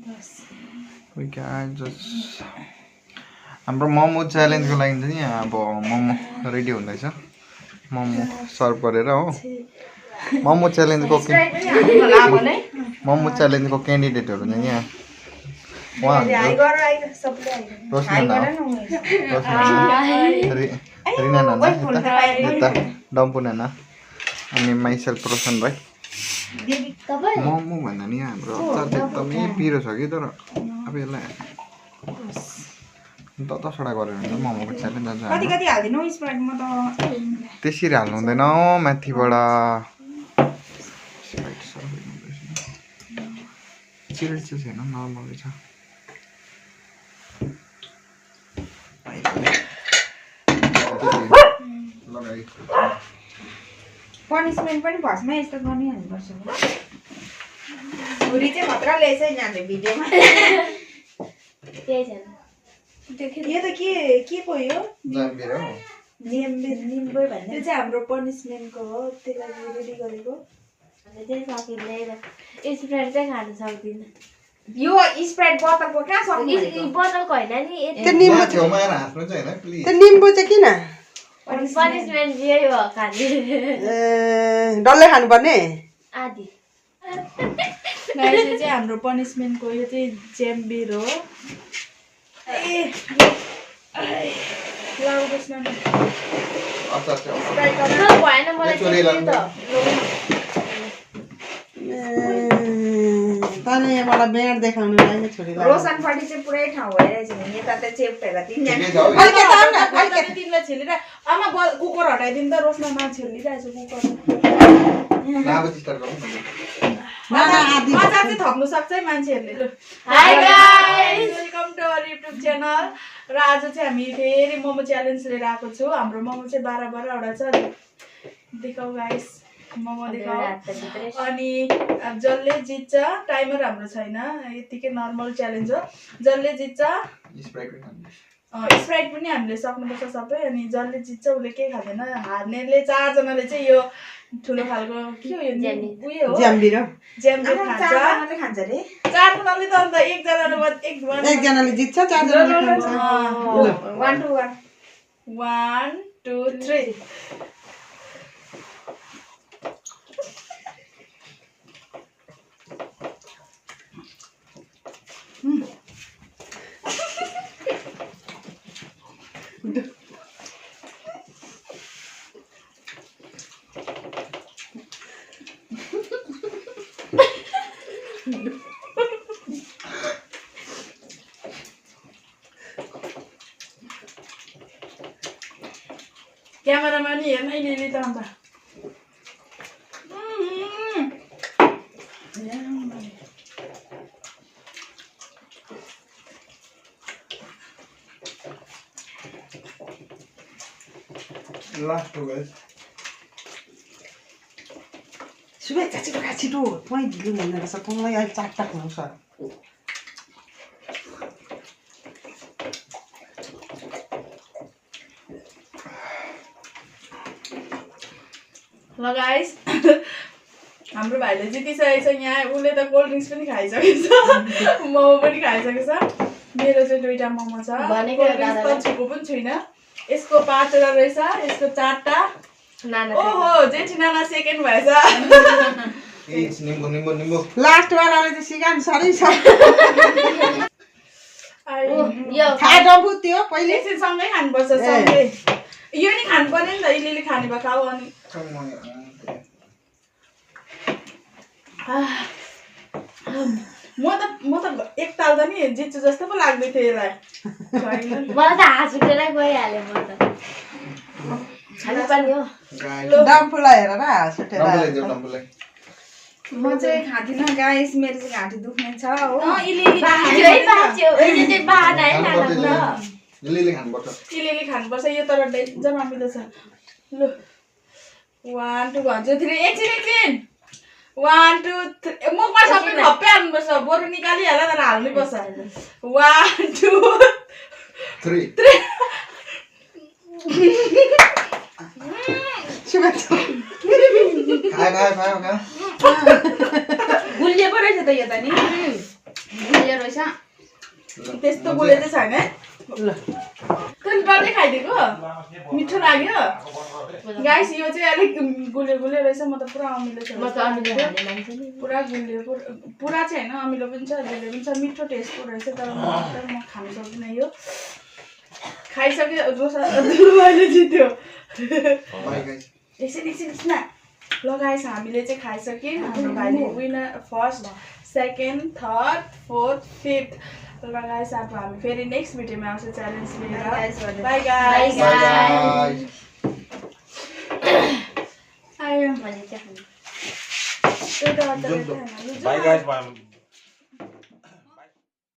We can just हाम्रो मोमो च्यालेन्जको लागि चाहिँ यहाँ अब मोमो रेडी हुँदैछ मोमो सर्भ गरेर हो मोमो च्यालेन्जको क्यान्डिडेटहरु चाहिँ यहाँ रिना नाना यता डम्पु नाना अनि माइसेल्फ रोशन भाइ मोमो भन्दा नि हाम्रो अचार चाहिँ एकदमै पिरो छ कि तर अब यसलाई दसवटा गरेर हुन्छ मोमोको च्यालेन्ज जान्छ त्यसरी हाल्नु हुँदैन माथिबाट चिल्ड चाहिँ छैन नर्मलै छ पनिसमेन्ट पनि भस्मै यस्तो गर्नै हाल्नुपर्छ छुरी चाहिँ खतरा ल्याएछ नि हामीले भिडियोमा त्यही छैन यो त के को यो निम्बु भन्ने यो चाहिँ हाम्रो पनिसमेन्टको हो त्यसलाई रेडी गरेको अनि चाहिँ सकिँदैन स्प्राइट चाहिँ खान सक्दिन यो स्प्राइट बोतलको कहाँ सक्नु बोतलको होइन नि त्यो निम्बु छेउमा आएर हाँस्नु चाहिँ हैन प्लिज त्यो निम्बु चाहिँ किन पनिसमेन्ट यही हो खाने डल्लै खानुपर्ने आदि गाइस यो चाहिँ हाम्रो पनिसमेन्टको यो चाहिँ ज्याम्बिर हो ए लाउडोस् न भएन मलाई तैँले यहाँ मलाई बेड देखाउनुलाई नै छोरीलाई रोशनपट्टि चाहिँ पुरै ठाउँ भइरहेछ नि यता त चेप्टेर तिनजना तिमीलाई छेलिरहेको आमा कुकर हटाइदिनु त रोशना नछेलिरहेछ कुकर अचार चाहिँ थप्नु सक्छ है मान्छेहरूले hi guys welcome to our YouTube channel र आज चाहिँ हामी फेरि मोमो च्यालेन्ज लिएर आएको छु हाम्रो मोमो चाहिँ 12 वटा छ देखाऊ गाइस मोमो देखाऊ अनि जसले जित्छ टाइमर हाम्रो छैन यतिकै नर्मल च्यालेन्ज हो जसले जित्छ स्प्राइट पनि हामीले सक्नुपर्छ सबै अनि जसले जित्छ उसले केही खाँदैन हार्नेले 4 जनाले चाहिँ यो ठुलो खालको के हो यो उयो हो ज्याम्बिर खान्छ 4 जनाले खान्छ रे 4 जनाले त अन्त एकजनाले जित्छ 4 जनाले खान्छ 1 2 1 2 3 क्यामेरामा नि हेर्न लिली त अन्त लास्ट हो गाइस सुबे छिटो तँ ढिलो हुँदो रहेछ तँलाई अहिले 4टा खुवाउँछ ल गाइस हाम्रो भाइले जितिसकेको छ यहाँ उसले त कोल्ड ड्रिङ्क्स पनि खाइसकेको छ मोमो पनि खाइसकेको छ मेरो चाहिँ 2टा मोमो छ छुको पनि छुइनँ यसको 5वटा रहेछ यसको 4टा ओहो जेठी नाना सेकेन्ड भएछ लास्ट वालाले चाहिँ सिगान सरी छ यो खा डम्बु त्यो पहिले एकछिन सँगै खानुपर्छ सँगै यो नि खानु पर्यो नि त इलिली खाने भए खाऊ अनि म त एकताल त नि जित्छु जस्तो पो लाग्दै थियो यसलाई मलाई त हाँस उठेरै गइहाल्यो म त खानु पर्ने हो डम्फुलाई हेरेर हाँस उठेर म चाहिँ खाँदिनँ गाइस मेरो चाहिँ घाँटी दुख्ने छ हो इलिली खानुपर्छ यो तर डेन्जर अमिलो छ लु 1 2 भन्छु 3 एकछिन 1 2 3 मुखमा सबै खप्पै हाल्नुपर्छ बरु निकालिहाल तर हाल्नै पर्छ 1 2 3 गुलियो पो रहेछ त यो त नि गुलियो रहेछ त्यस्तो गुले चाहिँ छैन है ल तैँले डल्लै खाइदिएको मिठो लाग्यो गाइस यो चाहिँ अलिक गुलियो गुलियो रहेछ म त पुरा अमिलो छ म त अमिलो खाने मान्छे नि पुरा गुलियो पुरा चाहिँ होइन अमिलो पनि छ गुलियो पनि छ मिठो टेस्टको रहेछ तर म खानु सक्दिनँ यो खाइसक्यो दुलुभाइले जित्यो एकछिन लगाएछ हामीले चाहिँ खाइसक्यौँ हाम्रो भाइले winner first second third fourth fifth लगाएछ अब हामी फेरि नेक्स्ट भिडियोमा आउँछ च्यालेन्ज लिएर बाई गाइस आयो मैले चाहिँ खानु एउटा Bye guys, bye.